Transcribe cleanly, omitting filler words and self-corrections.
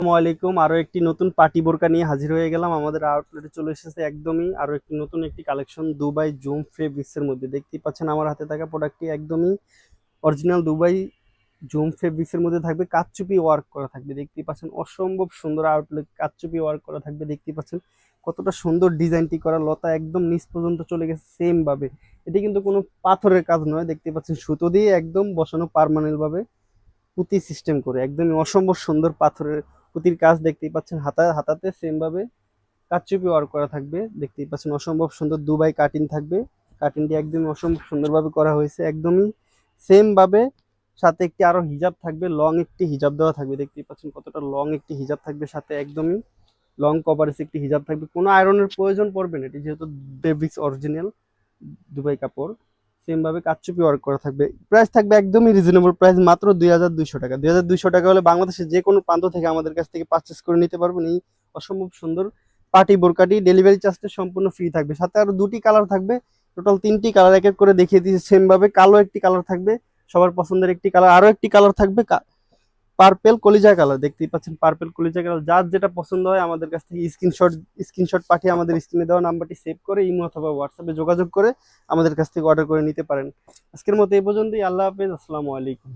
আসসালামু আলাইকুম। আরো একটি নতুন পার্টি বোরকা নিয়ে হাজির হয়ে গেলাম। আমাদের আউটলেটে চলে এসেছে একদমই আরো একটি নতুন একটি কালেকশন দুবাই জুম ফেব্রিক্স এর মধ্যে। দেখতেই পাচ্ছেন আমার হাতে থাকা প্রোডাক্টটি একদমই অরিজিনাল দুবাই জুম ফেব্রিক্স এর মধ্যে থাকবে, কারচুপি ওয়ার্ক করা থাকবে। দেখতেই পাচ্ছেন অসম্ভব সুন্দর আউটলেট, কারচুপি ওয়ার্ক করা থাকবে। দেখতেই পাচ্ছেন কতটা সুন্দর ডিজাইনটি করা, লতা একদম নিচ পর্যন্ত চলে গেছে সেম ভাবে। এটি কিন্তু কোনো পাথরের কাজ নয়, দেখতে পাচ্ছেন সুতো দিয়ে একদম বসানো পার্মানেন্ট ভাবে পুঁতি সিস্টেম করে, একদমই অসম্ভব সুন্দর পাথরের পুঁতির কাজ। দেখতেই পাচ্ছেন হাতাতে সেম ভাবে কারচুপি ওয়ার্ক করা থাকবে। দেখতেই পাচ্ছেন অসম্ভব সুন্দর দুবাই কাটিং থাকবে। কাটিংটি একদমই অসম্ভব সুন্দরভাবে করা হয়েছে, একদমই সেম ভাবে। সাথে একটি আরো হিজাব থাকবে, লং একটি হিজাব দেওয়া থাকবে। দেখতেই পাচ্ছেন কতটা লং একটি হিজাব থাকবে, সাথে একদমই লং কভারেজ একটি হিজাব থাকবে। কোনো আয়রনের প্রয়োজন পড়বে না, এটি যেহেতু ফেব্রিক্স অরিজিনাল দুবাই কাপড়। সেম ভাবে কারচুপি ওয়ার্ক করা থাকবে। প্রাইস থাকবে একদমই রিজনেবল প্রাইস, মাত্র 2200 টাকা। 2200 টাকা হলে বাংলাদেশের যে কোনো প্রান্ত থেকে আমাদের কাছ থেকে পারচেস করে নিতে পারবেন এই অসম্ভব সুন্দর পার্টি বোরকাটি। ডেলিভারি চার্জটা সম্পূর্ণ ফ্রি থাকবে, সাথে আরো দুটি কালার থাকবে। টোটাল তিনটি কালার এক এক করে দেখিয়ে দিয়েছে সেম ভাবে। কালো একটি কালার থাকবে, সবার পছন্দের একটি কালার। আরো একটি কালার থাকবে পার্পেল কলিজা কালার। দেখতেই পাচ্ছেন পার্পেল কলিজা কালার। যার যেটা পছন্দ হয় আমাদের কাছ থেকে স্ক্রিনশট পাঠিয়ে আমাদের স্ক্রিনে দেওয়া নাম্বারটি সেভ করে ইমো অথবা হোয়াটসঅ্যাপে যোগাযোগ করে আমাদের কাছ থেকে অর্ডার করে নিতে পারেন। আজকের মতো এই পর্যন্তই। আল্লাহ হাফেজ, আসসালামু আলাইকুম।